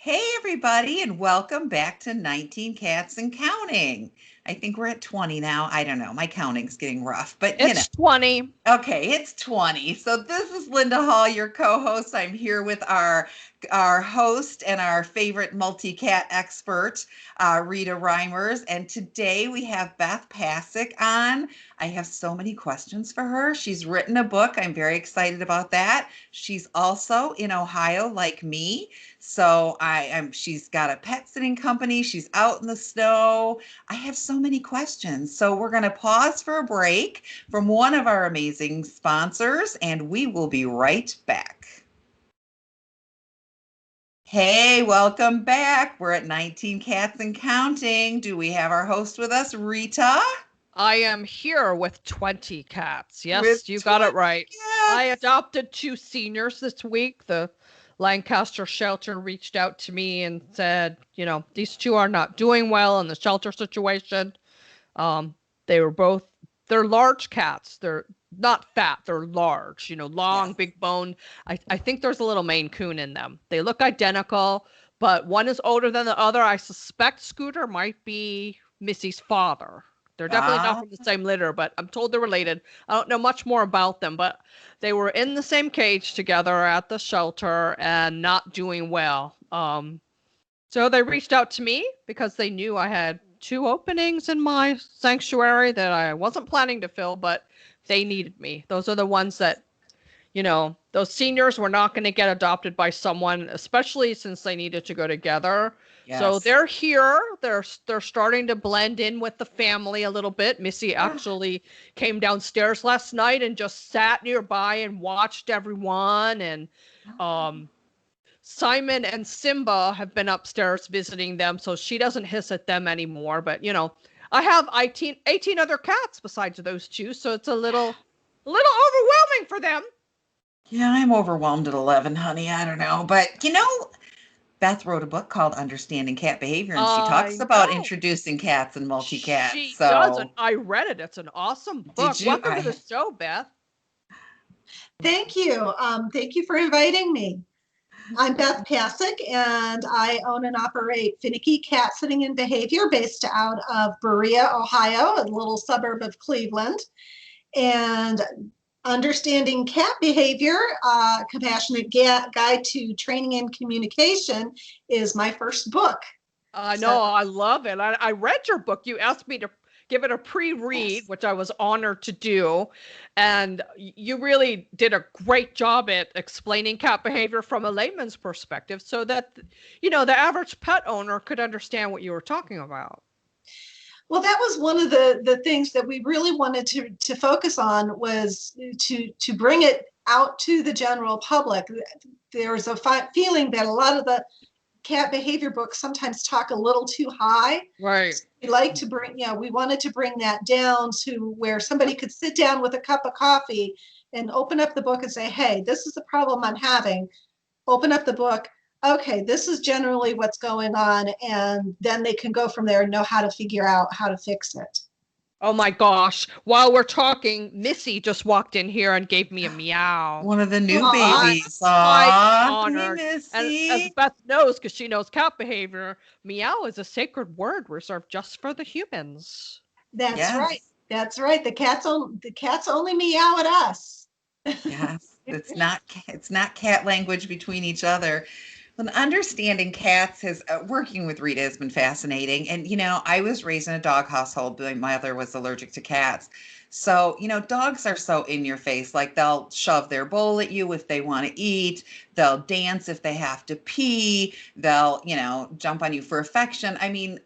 Hey, everybody, and welcome back to 19 Cats and Counting. I think we're at 20 now. I don't know. My counting's getting rough, but It's 20. Okay, it's 20. So this is Linda Hall, your co-host. I'm here with our host and our favorite multi-cat expert, Rita Reimers. And today we have Beth Pasek on. I have so many questions for her. She's written a book. I'm very excited about that. She's also in Ohio, like me. So she's got a pet sitting company. She's out in the snow. I have so many questions. So we're going to pause for a break from one of our amazing sponsors, and we will be right back. Hey, welcome back. We're at 19 Cats and Counting. Do we have our host with us, Rita? I am here with 20 cats. With Yes, you got it 20 right. I cats. adopted two seniors this week. The Lancaster shelter reached out to me and said, these two are not doing well in the shelter situation. Um, they were both, they're large cats. They're not fat, they're large, long, Yes. big bone. I think there's a little Maine Coon in them. They look identical, but one is older than the other. I suspect Scooter might be Missy's father. They're definitely not Ah, from the same litter, but I'm told they're related. I don't know much more about them, but they were in the same cage together at the shelter and not doing well. So they reached out to me because they knew I had two openings in my sanctuary that I wasn't planning to fill, but they needed me. Those are the ones that, those seniors were not going to get adopted by someone, especially since they needed to go together. So yes. they're here. They're starting to blend in with the family a little bit. Missy actually came downstairs last night and just sat nearby and watched everyone. And um, Simon and Simba have been upstairs visiting them, so she doesn't hiss at them anymore. But I have 18 other cats besides those two, so it's a little overwhelming for them. Yeah, I'm overwhelmed at 11, honey. I don't know. But Beth wrote a book called Understanding Cat Behavior, and she talks I about know. introducing cats and multi-cats. She does, and So, I read it. It's an awesome did book. you? Welcome to the show, Beth. Thank you. Thank you for inviting me. I'm Beth Pasek, and I own and operate Finicky Cat Sitting and Behavior based out of Berea, Ohio, a little suburb of Cleveland. And Understanding Cat Behavior, Compassionate Guide to Training and Communication is my first book. I So, know, I love it. I read your book. You asked me to give it a pre-read, yes. which I was honored to do. And you really did a great job at explaining cat behavior from a layman's perspective so that, the average pet owner could understand what you were talking about. Well, that was one of the things that we really wanted to focus on was to bring it out to the general public. There's a feeling that a lot of the cat behavior books sometimes talk a little too high. Right. We like to bring, we wanted to bring that down to where somebody could sit down with a cup of coffee and open up the book and say, hey, this is the problem I'm having. Open up the book. Okay, this is generally what's going on. And then they can go from there and know how to figure out how to fix it. Oh my gosh. While we're talking, Missy just walked in here and gave me a meow. One of the new Aw, I'm babies. highly Aw, hey, honored. And as Missy. Beth knows, because she knows cat behavior, meow is a sacred word reserved just for the humans. that's right. Yes, That's right. The cats only meow at us. yes. It's not cat language between each other. When understanding cats has working with Rita has been fascinating. And I was raised in a dog household. My mother was allergic to cats. So, dogs are so in your face. Like they'll shove their bowl at you if they want to eat. They'll dance if they have to pee. They'll, jump on you for affection. I mean,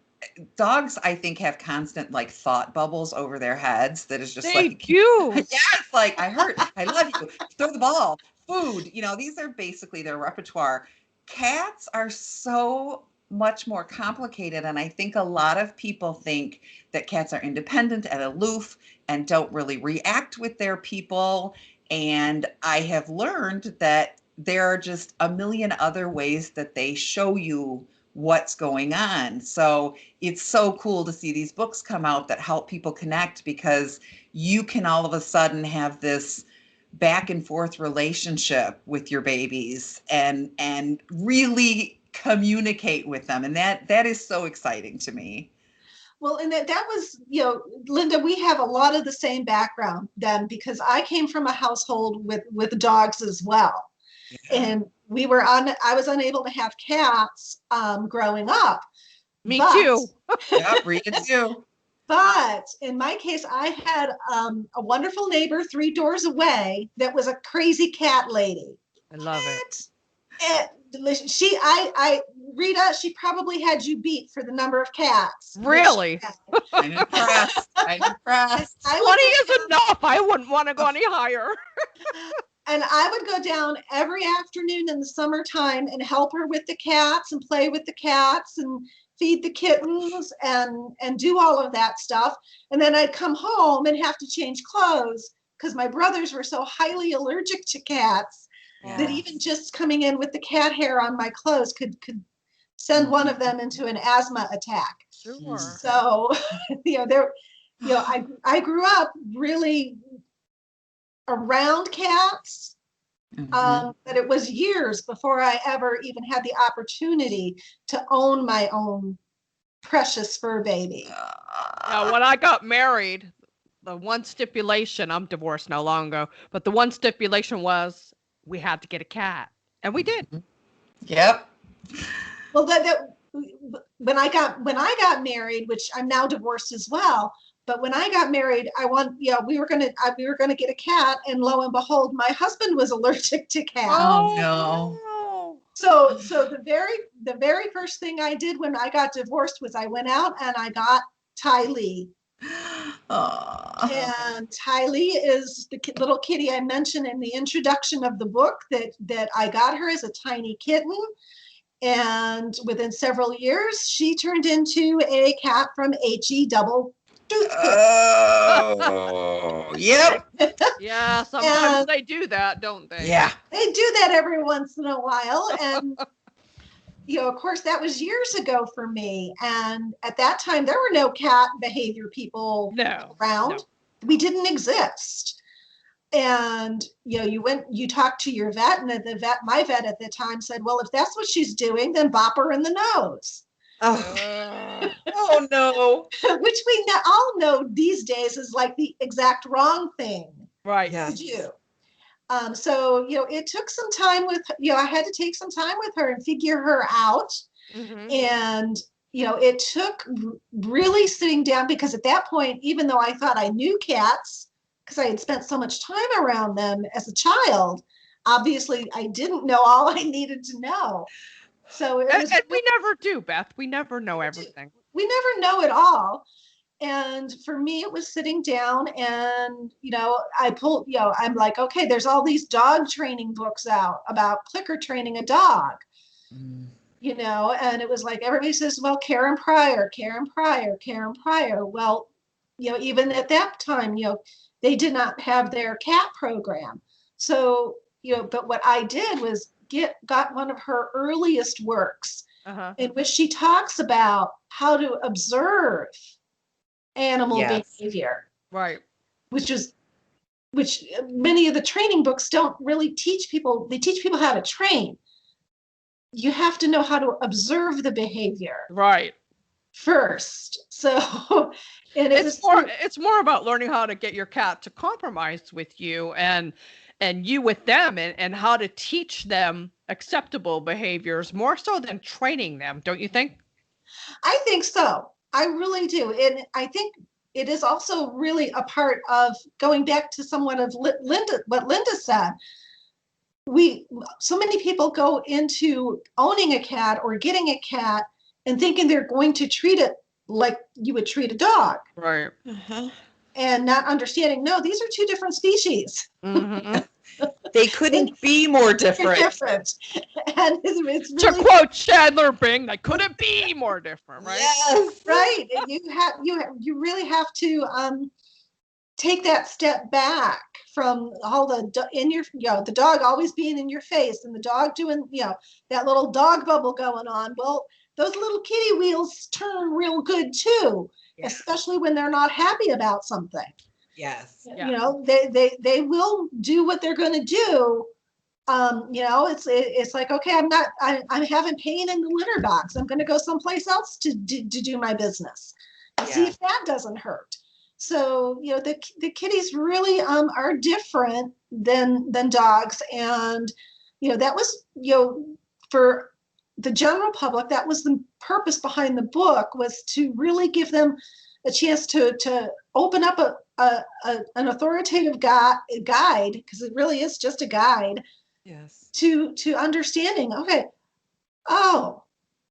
dogs, I think, have constant like thought bubbles over their heads that is just They like, do. yes, like I hurt, I love you, throw the ball, food. These are basically their repertoire. Cats are so much more complicated, and I think a lot of people think that cats are independent and aloof and don't really react with their people. And I have learned that there are just a million other ways that they show you what's going on. So it's so cool to see these books come out that help people connect because you can all of a sudden have this back and forth relationship with your babies and really communicate with them. And that is so exciting to me. Well, and that was, Linda, we have a lot of the same background then, because I came from a household with dogs as well. Yeah. And I was unable to have cats growing up. Me too. Yeah, Rita too. But in my case, I had a wonderful neighbor 3 doors away that was a crazy cat lady. I love it. Rita, she probably had you beat for the number of cats. Really? I'm impressed. I'm impressed. 20 is enough. I wouldn't want to go any higher. And I would go down every afternoon in the summertime and help her with the cats and play with the cats and feed the kittens and do all of that stuff. And then I'd come home and have to change clothes because my brothers were so highly allergic to cats that even just coming in with the cat hair on my clothes could send one of them into an asthma attack. Sure. So, I grew up really around cats, but it was years before I ever even had the opportunity to own my own precious fur baby. Now, when I got married, the one stipulation, I'm divorced no longer, but the one stipulation was we had to get a cat. And we did. Yep. Well, when I got married, which I'm now divorced as well, but when I got married, we were gonna get a cat, and lo and behold, my husband was allergic to cats. Oh no. So the very first thing I did when I got divorced was I went out and I got Tylee. And Tylee is the little kitty I mentioned in the introduction of the book that I got her as a tiny kitten. And within several years, she turned into a cat from HE double toothpick. Oh, yep. Yeah, sometimes they do that, don't they? Yeah. They do that every once in a while. And, of course, that was years ago for me. And at that time, there were no cat behavior people around. No. We didn't exist. And, you talked to your vet, and my vet at the time said, well, if that's what she's doing, then bop her in the nose. Oh no. Which we all know these days is like the exact wrong thing to do. So, it took some time I had to take some time with her and figure her out. Mm-hmm. And, it took really sitting down, because at that point, even though I thought I knew cats, because I had spent so much time around them as a child, obviously I didn't know all I needed to know. So we never do, Beth. We never know everything. We never know it all. And for me, it was sitting down and, I'm like, okay, there's all these dog training books out about clicker training a dog, and it was like, everybody says, well, Karen Pryor. Well, even at that time, they did not have their cat program. So, but what I did was got one of her earliest works in which she talks about how to observe animal behavior. Right. Which many of the training books don't really teach people. They teach people how to train. You have to know how to observe the behavior. Right. First. So it's more about learning how to get your cat to compromise with you and you with them, and how to teach them acceptable behaviors more so than training them, don't you think? I think so. I really do. And I think it is also really a part of going back to somewhat of what Linda said. So many people go into owning a cat or getting a cat and thinking they're going to treat it like you would treat a dog. Right. And not understanding, no, these are 2 different species. Mm-hmm. They couldn't be more different. And it's really, to quote Chandler Bing, they couldn't be more different, right? Yes, right. And you really have to take that step back from all the dog always being in your face and the dog doing, that little dog bubble going on. Well, those little kitty wheels turn real good too, especially when they're not happy about something. Yes. They will do what they're going to do It's like, okay, I'm having pain in the litter box. I'm going to go someplace else to do my business. See if that doesn't hurt. So, the kitties really are different than dogs. And, that was, for the general public, that was the purpose behind the book, was to really give them a chance to open up an authoritative guide, because it really is just a guide. Yes. To understanding, okay, oh,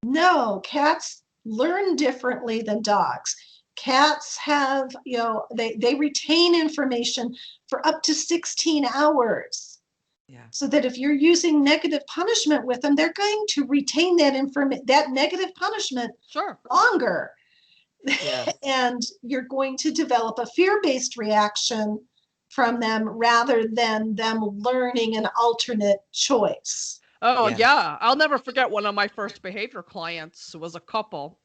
no, cats learn differently than dogs. Cats have, they retain information for up to 16 hours. Yeah. So that if you're using negative punishment with them, they're going to retain that negative punishment longer. Yes. And you're going to develop a fear-based reaction from them rather than them learning an alternate choice. Oh, yeah. I'll never forget one of my first behavior clients was a couple.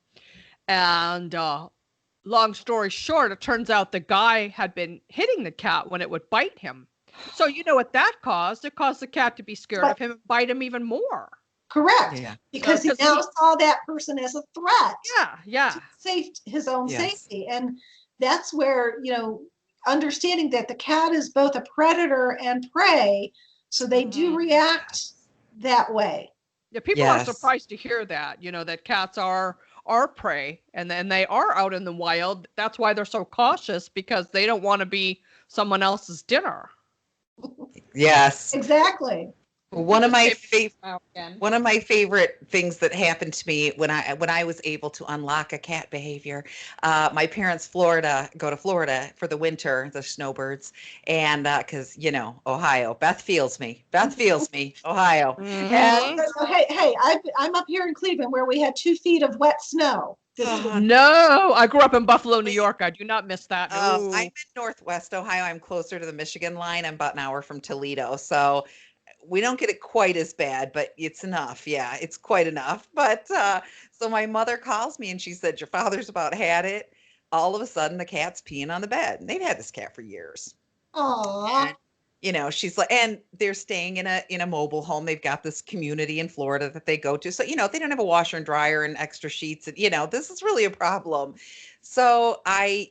And long story short, it turns out the guy had been hitting the cat when it would bite him. So you know what that caused? It caused the cat to be scared of him and bite him even more. Correct. Yeah. Because he now saw that person as a threat. Yeah. To his own safety. And that's where, understanding that the cat is both a predator and prey, so they do react that way. Yeah, people are surprised to hear that, that cats are prey, and then they are out in the wild. That's why they're so cautious, because they don't want to be someone else's dinner. Yes. Exactly. One of my favorite things that happened to me when I was able to unlock a cat behavior. My parents go to Florida for the winter, the snowbirds, and because Ohio. Beth feels me, Ohio. Mm-hmm. And hey, I'm up here in Cleveland where we had 2 feet of wet snow. No, I grew up in Buffalo, New York. I do not miss that. No. I'm in Northwest Ohio. I'm closer to the Michigan line. I'm about an hour from Toledo, so we don't get it quite as bad, but it's enough. Yeah, it's quite enough. But so my mother calls me and she said, your father's about had it. All of a sudden, the cat's peeing on the bed. And they've had this cat for years. Aww. And, she's like, and they're staying in a mobile home. They've got this community in Florida that they go to. So, they don't have a washer and dryer and extra sheets. And, this is really a problem. So I,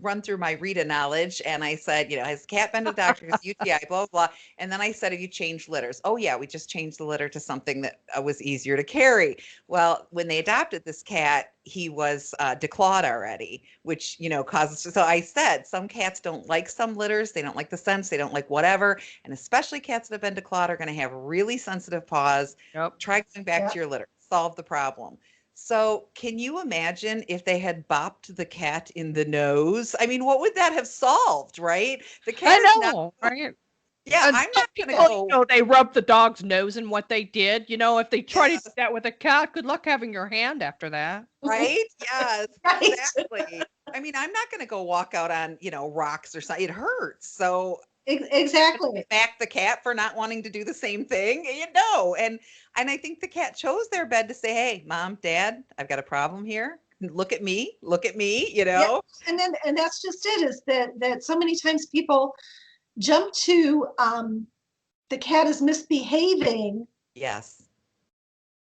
run through my Rita knowledge, and I said, has the cat been to the doctor? Because UTI, blah, blah, blah. And then I said, have you changed litters? Oh, yeah, we just changed the litter to something that was easier to carry. Well, when they adopted this cat, he was declawed already, which, causes. So I said, some cats don't like some litters. They don't like the scents. They don't like whatever. And especially cats that have been declawed are going to have really sensitive paws. Yep. Try going back to your litter. Solve the problem. So can you imagine if they had bopped the cat in the nose? I mean, what would that have solved, right? The cat right? Yeah, and I'm not going to go. They rubbed the dog's nose in what they did. If they try to do that with a cat, good luck having your hand after that. Right? Yes, exactly. I mean, I'm not going to go walk out on, rocks or something. It hurts. So exactly. Back the cat for not wanting to do the same thing, and I think the cat chose their bed to say, hey, mom, dad, I've got a problem here. Look at me, Yeah. And that's just it, is that so many times people jump to the cat is misbehaving. Yes.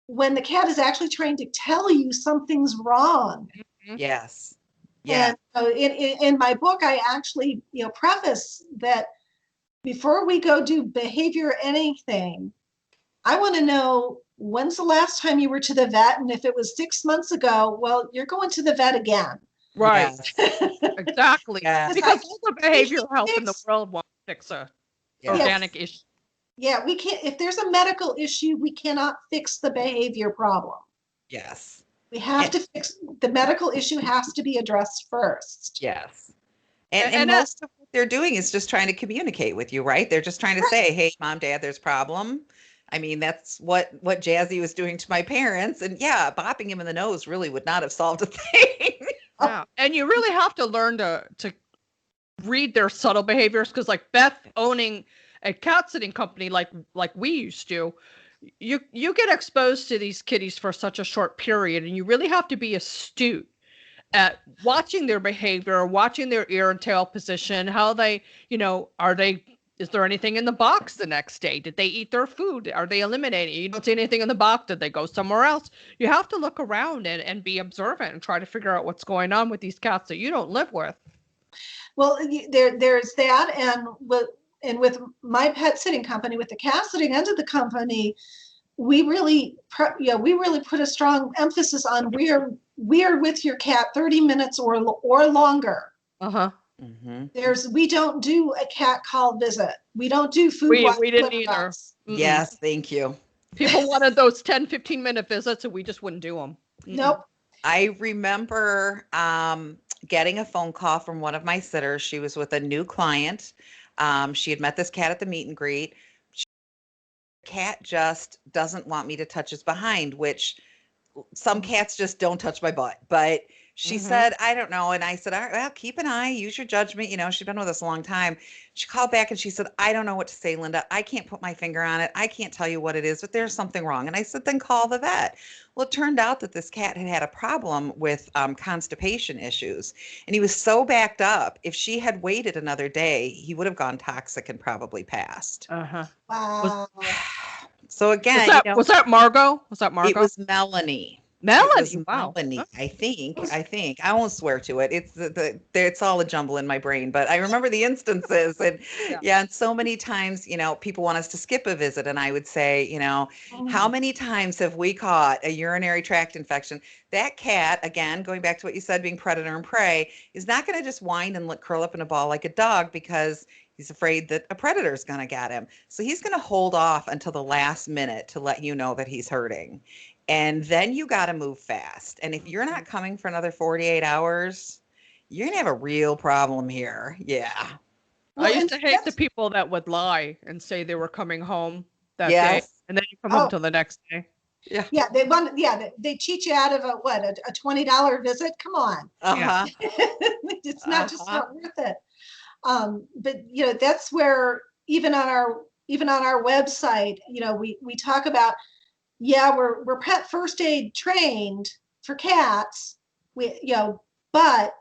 When the cat is actually trying to tell you something's wrong. Yes. Yeah. And in my book, I actually, preface that before we go do behavior anything, I want to know, when's the last time you were to the vet? And if it was 6 months ago, well, you're going to the vet again. Right. Yes. Exactly. Yes. Because all the behavioral health in the world won't fix a organic issue. Yeah, we can't. If there's a medical issue, we cannot fix the behavior problem. Yes. We have to fix the medical issue. Has to be addressed first. Yes. And most of what they're doing is just trying to communicate with you, right? They're just trying to say, hey, mom, dad, there's a problem. I mean, that's what Jazzy was doing to my parents. And yeah, bopping him in the nose really would not have solved a thing. Yeah. And you really have to learn to read their subtle behaviors, because like Beth owning a cat sitting company like we used to, you get exposed to these kitties for such a short period, and you really have to be astute at watching their behavior, watching their ear and tail position, how they, are they Is there anything in the box the next day? Did they eat their food? Are they eliminating? You don't see anything in the box. Did they go somewhere else? You have to look around and be observant and try to figure out what's going on with these cats that you don't live with. Well, there's that, and with my pet sitting company, with the cat sitting end of the company, we really put a strong emphasis on we're with your cat 30 minutes or longer. Uh-huh. Mm-hmm. We don't do a cat call visit. We don't do food. We didn't either. Yes, thank you. People wanted those 10-15-minute visits, and we just wouldn't do them. Nope. I remember getting a phone call from one of my sitters. She was with a new client. She had met this cat at the meet and greet. Cat just doesn't want me to touch his behind, which some cats just don't touch my butt. But she said, I don't know. And I said, all right, well, keep an eye, use your judgment. You know, she's been with us a long time. She called back and she said, I don't know what to say, Linda. I can't put my finger on it. I can't tell you what it is, but there's something wrong. And I said, then call the vet. Well, it turned out that this cat had a problem with constipation issues. And he was so backed up. If she had waited another day, he would have gone toxic and probably passed. Uh-huh. Wow. So again, was that Margot? Was that Margot? It was Melanie. Melanie, wow. Melanie, I think. I won't swear to it. It's all a jumble in my brain, but I remember the instances, and and so many times, people want us to skip a visit, and I would say, how many times have we caught a urinary tract infection? That cat, again, going back to what you said, being predator and prey, is not going to just whine and curl up in a ball like a dog because he's afraid that a predator is going to get him. So he's going to hold off until the last minute to let you know that he's hurting. And then you got to move fast. And if you're not coming for another 48 hours, you're going to have a real problem here. Yeah. I used to hate the people that would lie and say they were coming home that day. And then you come home till the next day. Yeah. Yeah. They cheat you out of a $20 visit. Come on. Uh-huh. It's not just not worth it. But that's where even on our website, we talk about, we're pet first aid trained for cats. But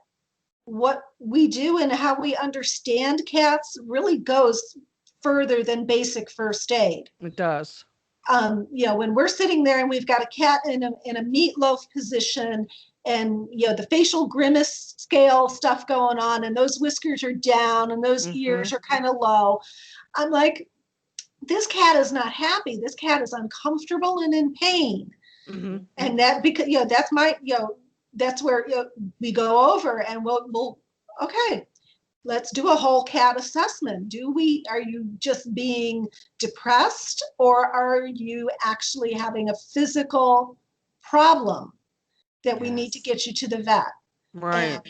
what we do and how we understand cats really goes further than basic first aid. It does. When we're sitting there and we've got a cat in a meatloaf position, and the facial grimace scale stuff going on, and those whiskers are down and those ears are kind of low, I'm like, this cat is not happy. This cat is uncomfortable and in pain. Mm-hmm. And that, because that's where we go over and we'll okay, let's do a whole cat assessment. Are you just being depressed, or are you actually having a physical problem that we need to get you to the vet? Right.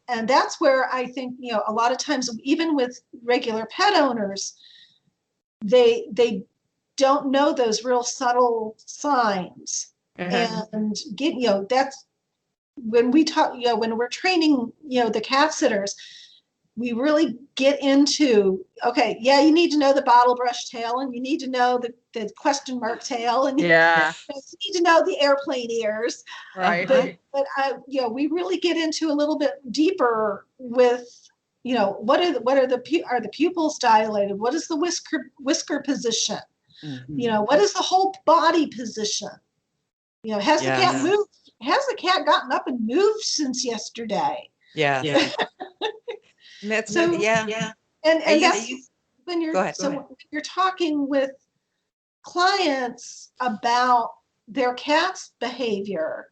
And that's where I think, a lot of times, even with regular pet owners, they don't know those real subtle signs. And that's when we talk, when we're training, the cat sitters, we really get into, okay, you need to know the bottle brush tail, and you need to know the question mark tail, and you need to know the airplane ears. Right. But we really get into a little bit deeper with, are the pupils dilated? What is the whisker position? Mm-hmm. What is the whole body position? Has the cat moved? Has the cat gotten up and moved since yesterday? Yeah. That's so, And that's when you're when you're talking with clients about their cat's behavior,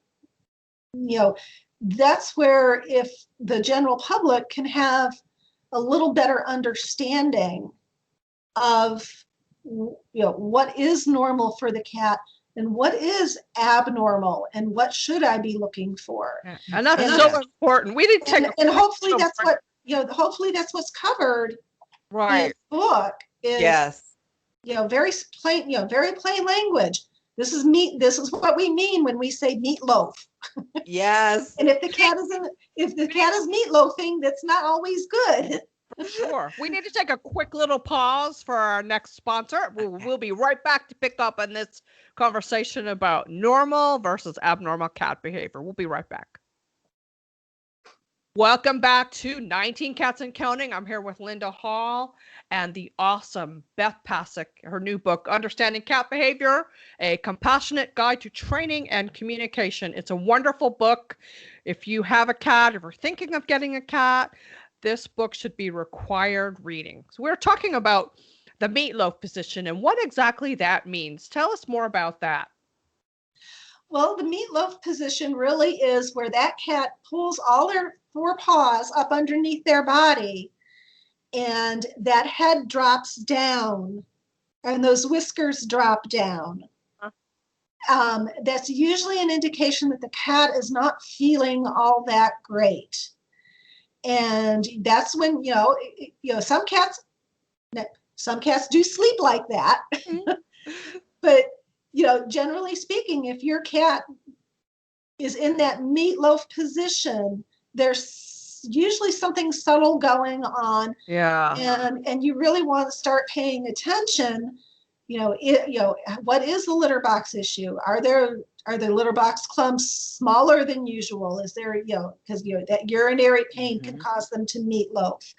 that's where, if the general public can have a little better understanding of what is normal for the cat and what is abnormal and what should I be looking for. And that's so important. We didn't take and hopefully that's what hopefully that's what's covered in the book is very plain language. This is meat. This is what we mean when we say meatloaf. Yes. And if the cat is meatloafing, that's not always good. Sure. We need to take a quick little pause for our next sponsor. We'll be right back to pick up on this conversation about normal versus abnormal cat behavior. We'll be right back. Welcome back to 19 Cats and Counting. I'm here with Linda Hall and the awesome Beth Pasek. Her new book, Understanding Cat Behavior, A Compassionate Guide to Training and Communication. It's a wonderful book. If you have a cat, if you're thinking of getting a cat, this book should be required reading. So we're talking about the meatloaf position and what exactly that means. Tell us more about that. Well, the meatloaf position really is where that cat pulls all their four paws up underneath their body, and that head drops down, and those whiskers drop down. That's usually an indication that the cat is not feeling all that great. And that's when, some cats do sleep like that. But generally speaking, if your cat is in that meatloaf position, there's usually something subtle going on. Yeah. And you really want to start paying attention. What is the litter box issue? Are the litter box clumps smaller than usual? Is there, because that urinary pain can cause them to meatloaf.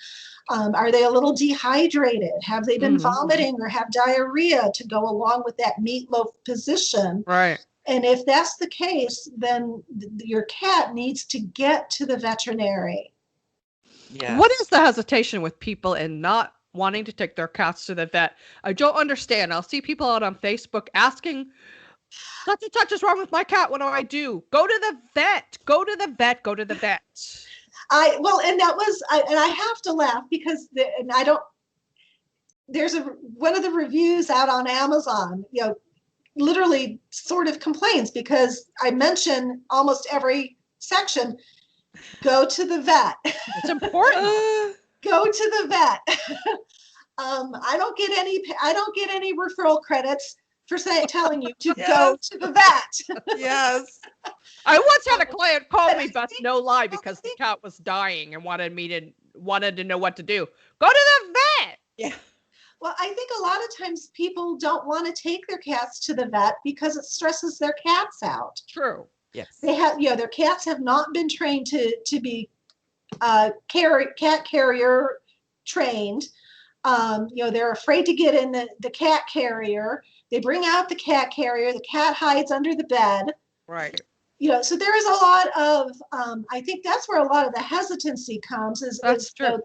Are they a little dehydrated? Have they been vomiting or have diarrhea to go along with that meatloaf position? Right. And if that's the case, then your cat needs to get to the veterinary. Yes. What is the hesitation with people in not wanting to take their cats to the vet? I don't understand. I'll see people out on Facebook asking, such and such is wrong with my cat. What do I do? Go to the vet. Go to the vet. Go to the vet. And I have to laugh because there's one of the reviews out on Amazon, literally sort of complains because I mention almost every section, go to the vet. It's important. Go to the vet. I don't get any referral credits for telling you to go to the vet. Yes. I once had a client call me, Beth, no lie, because the cat was dying and wanted to know what to do. Go to the vet. Yeah. Well, I think a lot of times people don't want to take their cats to the vet because it stresses their cats out. True. Yes. They have, their cats have not been trained to be cat carrier trained. They're afraid to get in the cat carrier. They bring out the cat carrier. The cat hides under the bed. Right. So there is a lot of, I think that's where a lot of the hesitancy comes. That's true.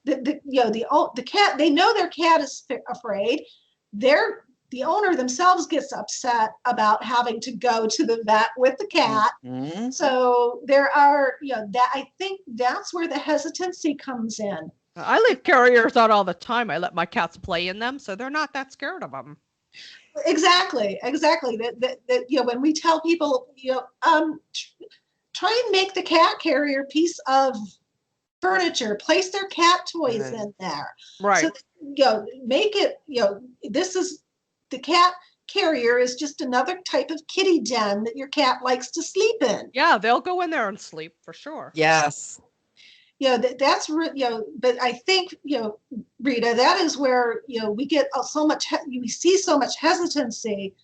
The cat, they know their cat is afraid. The owner themselves gets upset about having to go to the vet with the cat. Mm-hmm. So there are, I think that's where the hesitancy comes in. I leave carriers out all the time. I let my cats play in them, so they're not that scared of them. Exactly. That when we tell people, try and make the cat carrier piece of furniture, place their cat toys in there. Right. So make it, this is the cat carrier is just another type of kitty den that your cat likes to sleep in. Yeah, they'll go in there and sleep for sure. Yes. That's but I think Rita, that is where we get so much. We see so much hesitancy.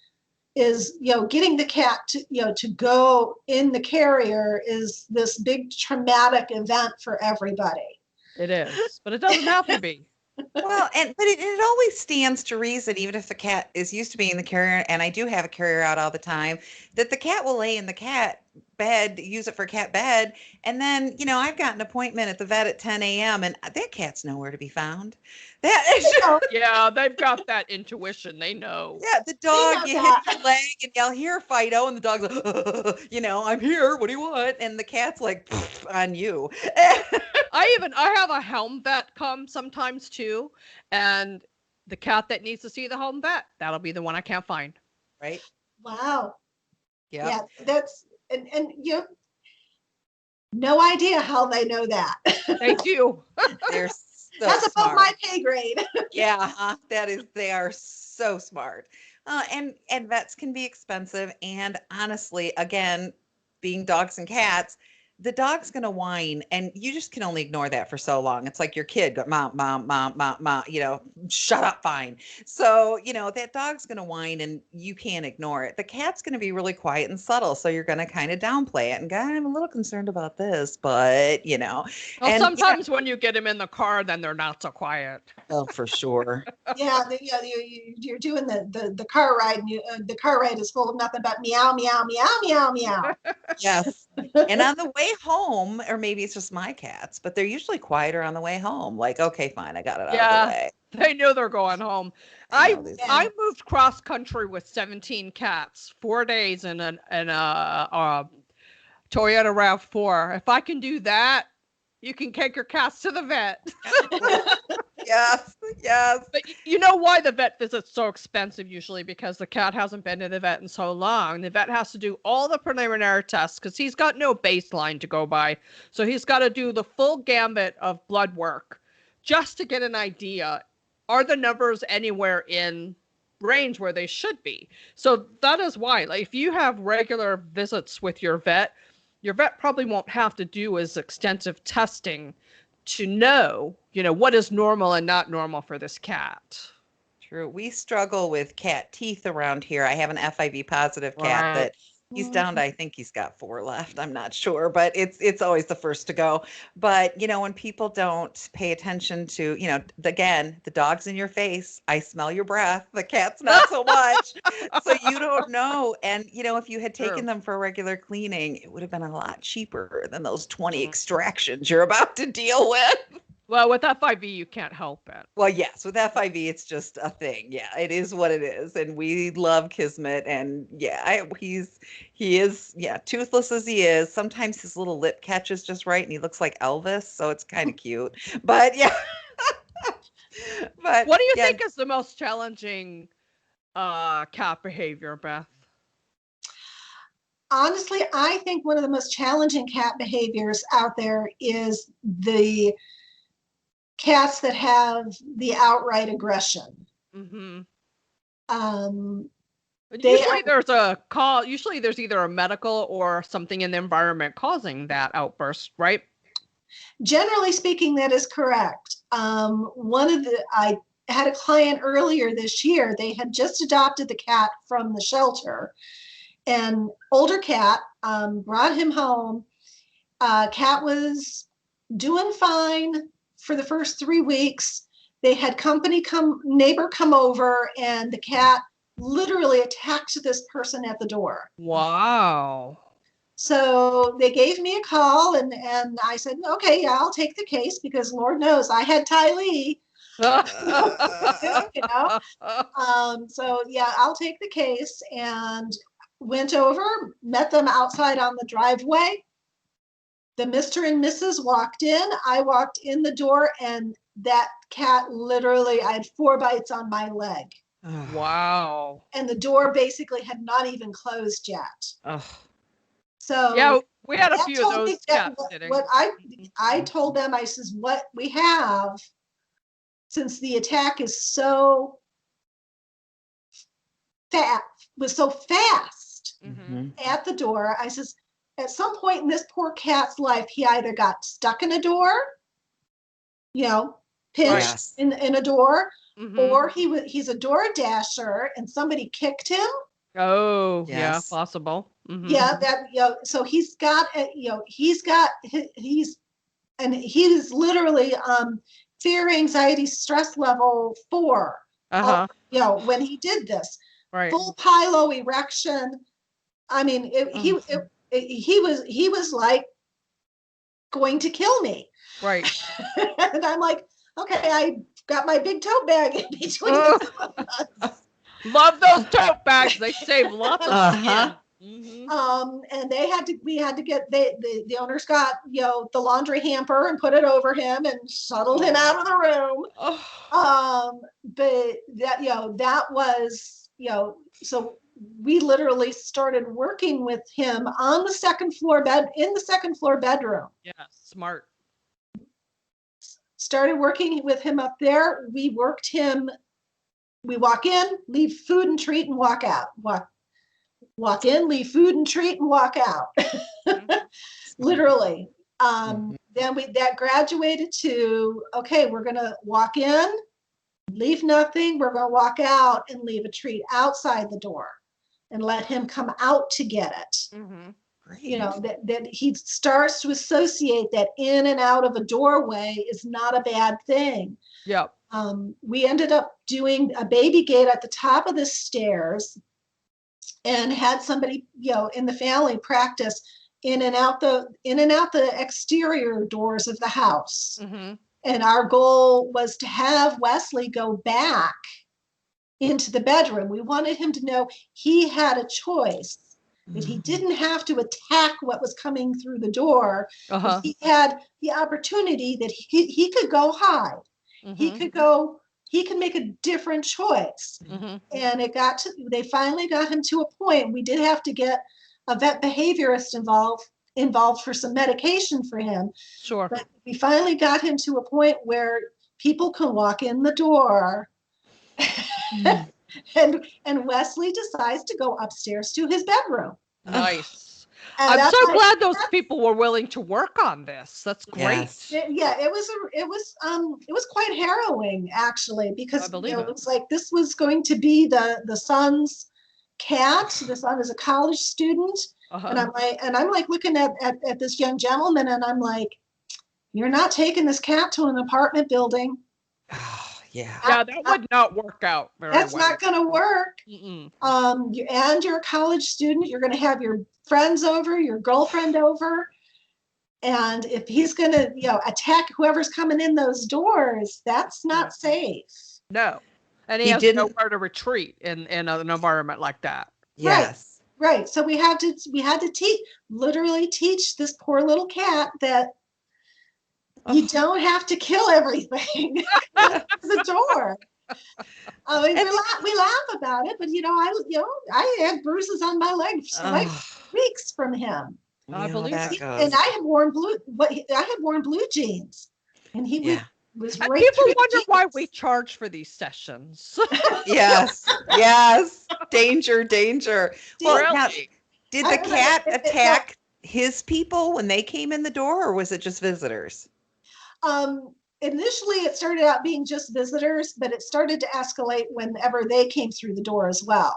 Is getting the cat to go in the carrier is this big traumatic event for everybody. It is, but it doesn't have to be. Well, but it always stands to reason, even if the cat is used to being in the carrier, and I do have a carrier out all the time, that the cat will lay in the cat bed, use it for cat bed, and then I've got an appointment at the vet at 10 a.m. and that cat's nowhere to be found. Yeah, they've got that intuition. They know. Yeah, the dog, you hit your leg and yell, "Here, Fido," and the dog's like, "I'm here. What do you want?" And the cat's like, "On you." I have a home vet come sometimes too, and the cat that needs to see the home vet, that'll be the one I can't find. Right. Wow. Yep. Yeah, that's and no idea how they know that. They do. They're so that's above smart. my pay grade. Yeah, they are so smart. And vets can be expensive, and honestly, again, being dogs and cats, the dog's going to whine, and you just can only ignore that for so long. It's like your kid go, mom, mom, mom, mom, mom, shut up, fine. So, that dog's going to whine and you can't ignore it. The cat's going to be really quiet and subtle. So you're going to kind of downplay it and go, I'm a little concerned about this, but, Well, and sometimes when you get them in the car, then they're not so quiet. oh, for sure. Yeah, you're doing the car ride, and the car ride is full of nothing but meow, meow, meow, meow, meow. Yes. And on the way home, or maybe it's just my cats, but they're usually quieter on the way home. Like, okay, fine, I got it out of the way. They know they're going home. I moved cross country with 17 cats, 4 days in a Toyota RAV4. If I can do that, you can take your cats to the vet. Yes. But you know why the vet visit's so expensive usually? Because the cat hasn't been to the vet in so long. The vet has to do all the preliminary tests because he's got no baseline to go by. So he's got to do the full gambit of blood work just to get an idea. Are the numbers anywhere in range where they should be? So that is why, like, if you have regular visits with your vet probably won't have to do as extensive testing to know, what is normal and not normal for this cat. True. We struggle with cat teeth around here. I have an FIV positive cat that he's down to, I think he's got 4 left. I'm not sure, but it's always the first to go. But, when people don't pay attention to, again, the dog's in your face. I smell your breath. The cat's not so much. So you don't know. And, if you had taken them for a regular cleaning, it would have been a lot cheaper than those 20 extractions you're about to deal with. Well, with FIV, you can't help it. Well, yes, with FIV, it's just a thing. Yeah, it is what it is. And we love Kismet. And he is, toothless as he is. Sometimes his little lip catches just right and he looks like Elvis. So it's kind of cute. But yeah. But what do you think is the most challenging cat behavior, Beth? Honestly, I think one of the most challenging cat behaviors out there is the cats that have the outright aggression. Mm-hmm. Usually there's either a medical or something in the environment causing that outburst, right? Generally speaking, that is correct. I had a client earlier this year. They had just adopted the cat from the shelter, and older cat, brought him home. Cat was doing fine for the first 3 weeks. They had neighbor come over, and the cat literally attacked this person at the door. Wow. So they gave me a call, and I said, okay, yeah, I'll take the case, because Lord knows I had Ty Lee. So yeah, I'll take the case, and went over, met them outside on the driveway. The Mr. and Mrs. walked in. I walked in the door, and that cat literally, I had 4 bites on my leg. Wow. And the door basically had not even closed yet. Ugh. So yeah, we had a few of those cats sitting. What I told them, I says, what we have, since the attack is so fast at the door, I says, at some point in this poor cat's life, he either got stuck in a door, pinched in a door, or he's a door dasher and somebody kicked him. Oh, yes. Yeah, possible. Yeah, so he's literally fear, anxiety, stress level 4. When he did this, right. Full pilo erection. I mean, he was like going to kill me. Right. And I'm like, okay, I got my big tote bag in between the two of us. Love those tote bags. They save lots of skin. And we had to get the owners got the laundry hamper and put it over him and shuttled him out of the room. But that was so we literally started working with him on the second floor bedroom. Yeah, smart. Started working with him up there. We worked him. We walk in, leave food and treat, and walk out. Walk in, leave food and treat, and walk out. literally. Mhm. Then that graduated to, okay, we're going to walk in, leave nothing. We're going to walk out and leave a treat outside the door and let him come out to get it. Mm-hmm. You Great. know, that he starts to associate that in and out of a doorway is not a bad thing. Yep. We ended up doing a baby gate at the top of the stairs and had somebody, in the family practice in and out the exterior doors of the house. Mm-hmm. And our goal was to have Wesley go back into the bedroom. We wanted him to know he had a choice, that he didn't have to attack what was coming through the door. Uh-huh. He had the opportunity that he could go hide. Mm-hmm. He could make a different choice. Mm-hmm. And they finally got him to a point. We did have to get a vet behaviorist involved for some medication for him. Sure. But we finally got him to a point where people can walk in the door and Wesley decides to go upstairs to his bedroom. Nice. And I'm that's so like- glad those people were willing to work on this. That's great. Yes. Yeah, it was quite harrowing actually, because I believe it was like this was going to be the son's cat. The son is a college student, and Uh-huh. I'm like looking at this young gentleman, and I'm like, you're not taking this cat to an apartment building. Oh, yeah. Yeah, that would not work out very That's well. not going to work. Mm-mm. And you're a college student. You're going to have your friends over, your girlfriend over. And if he's going to, attack whoever's coming in those doors, that's not safe. No. And he He has didn't- nowhere to retreat in an environment like that. Yes. Right. So we had to literally teach this poor little cat that you don't have to kill everything at the door. I mean, we laugh about it, but I had bruises on my legs for like weeks from him. I believe that it. goes. And I had worn blue jeans, and he Yeah. was And right people through the wonder why jeans. we charge for these sessions. Yes. Yes. Danger, danger. Well, Really? now, did the cat attack his people when they came in the door, or was it just visitors? Initially, it started out being just visitors, but it started to escalate whenever they came through the door as well.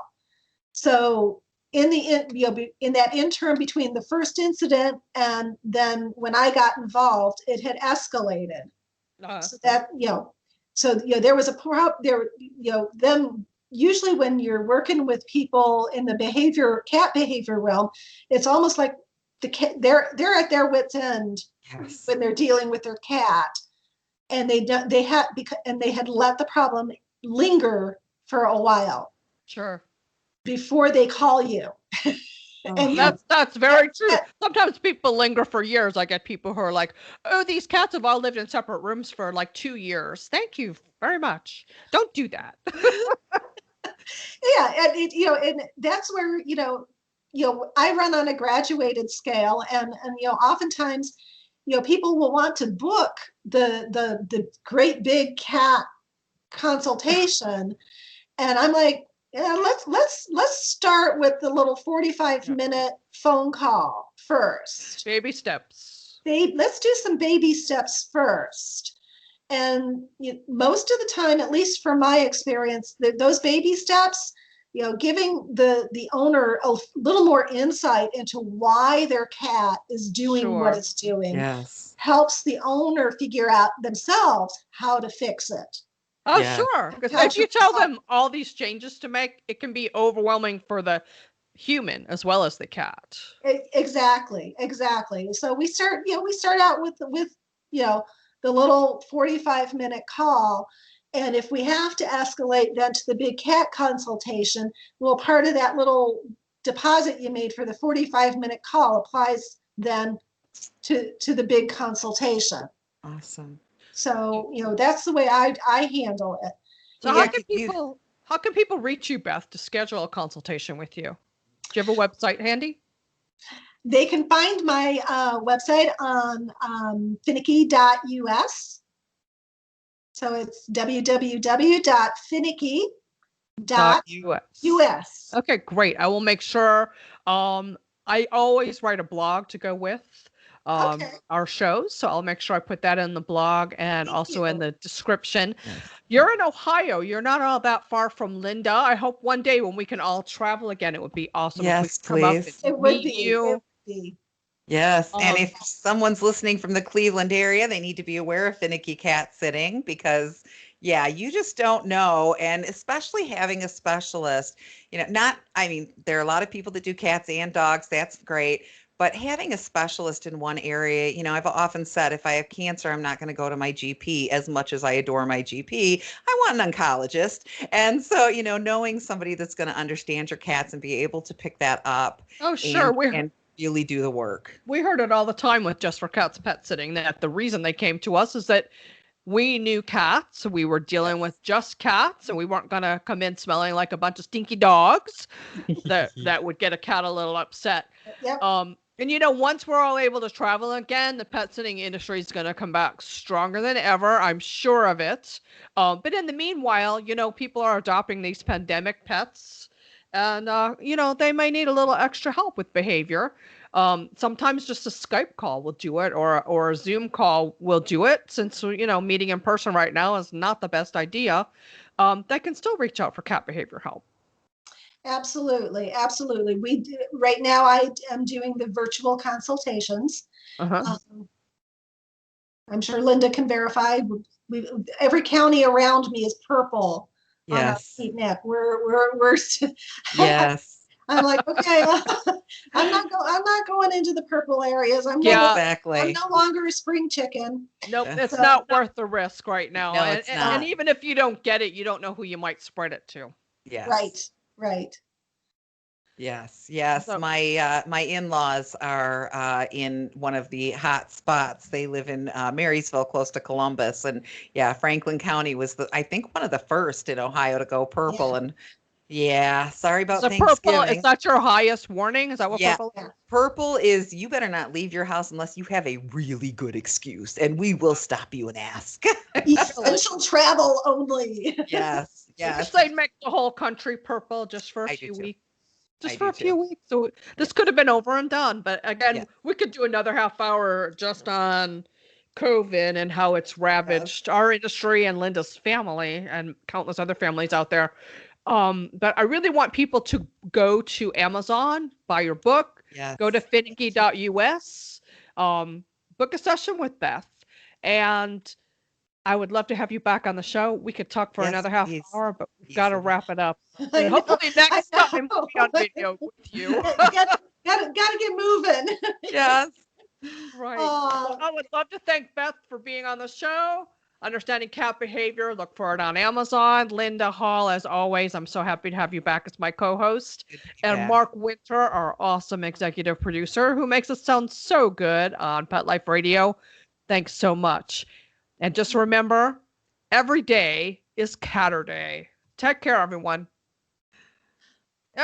So in that interim between the first incident and then when I got involved, it had escalated. So that there was them usually when you're working with people in the cat behavior realm, it's almost like they're at their wits' end. Yes. When they're dealing with their cat, and they had let the problem linger for a while Sure. before they call you. And That's very true. Sometimes people linger for years. I get people who are like, "Oh, these cats have all lived in separate rooms for like 2 years. Thank you very much. Don't do that." yeah, and that's where I run on a graduated scale, and oftentimes people will want to book the great big cat consultation, and I'm like, yeah, let's start with the little 45-minute phone call first. Baby steps. Let's do some baby steps first. And most of the time, at least from my experience, those baby steps, giving the owner a little more insight into why their cat is doing what it's doing, Yes. helps the owner figure out themselves how to fix it. Oh, Yeah. sure. Because if you tell them all these changes to make, it can be overwhelming for the human as well as the cat. Exactly. So we start out with the little 45-minute call. And if we have to escalate then to the big cat consultation, well, part of that little deposit you made for the 45-minute call applies then to the big consultation. Awesome. So, that's the way I handle it. So how can people reach you, Beth, to schedule a consultation with you? Do you have a website handy? They can find my website on finicky.us. So it's www.finicky.us. Okay, great. I will make sure. I always write a blog to go with Okay. our shows. So I'll make sure I put that in the blog and Thank also in you. the description. Yes. You're in Ohio. You're not all that far from Linda. I hope one day when we can all travel again, it would be awesome if we Yes, could come up please. and It would meet be. It you. would be. Yes, and Um, if someone's listening from the Cleveland area, they need to be aware of finicky cat sitting because, yeah, you just don't know. And especially having a specialist, I mean, there are a lot of people that do cats and dogs. That's great. But having a specialist in one area, I've often said if I have cancer, I'm not going to go to my GP as much as I adore my GP. I want an oncologist. And so, knowing somebody that's going to understand your cats and be able to pick that up oh, sure. and really do the work. We heard it all the time with Just for Cats pet sitting that the reason they came to us is that we knew cats. We were dealing with just cats, and we weren't going to come in smelling like a bunch of stinky dogs that would get a cat a little upset. Yep. And once we're all able to travel again, the pet sitting industry is going to come back stronger than ever. I'm sure of it. But in the meanwhile, people are adopting these pandemic pets, and they may need a little extra help with behavior. Sometimes just a Skype call will do it, or a Zoom call will do it. Since meeting in person right now is not the best idea, they can still reach out for cat behavior help. Absolutely. Absolutely. Right now I am doing the virtual consultations. Uh-huh. I'm sure Linda can verify. Every county around me is purple on our Yes. heat map. We're Yes. I'm like, okay, I'm not going into the purple areas. I'm Exactly. no longer a spring chicken. Nope, it's So- not worth the risk right now. No, and, it's and- not. and even if you don't get it, you don't know who you might spread it to. Yes. Right. Yes. So- My in-laws are in one of the hot spots. They live in Marysville, close to Columbus, and yeah, Franklin County was I think one of the first in Ohio to go purple. Yeah. And yeah, sorry about So purple, Thanksgiving. is that your highest warning? Is that what Yeah. purple is? Purple is you better not leave your house unless you have a really good excuse, and we will stop you and ask. Essential travel only. Yes. I Yes. wish they'd make the whole country purple just for a I do few too. weeks. I Just do for a few too. weeks. So this could have been over and done. But again, Yeah. we could do another half hour just on COVID and how it's ravaged our industry and Linda's family and countless other families out there. But I really want people to go to Amazon, buy your book, Yes. go to finicky.us, book a session with Beth. And I would love to have you back on the show. We could talk for Yes, another half please. hour, but we've got to Easily. wrap it up. I And know, hopefully next I time we'll be know. on video with you. Gotta get moving. Yes. Right. Aw. Well, I would love to thank Beth for being on the show. Understanding Cat Behavior. Look for it on Amazon. Linda Hall, as always, I'm so happy to have you back as my co-host. Good to be And back. Mark Winter, our awesome executive producer, who makes us sound so good on Pet Life Radio. Thanks so much. And just remember, every day is Catter Day. Take care, everyone.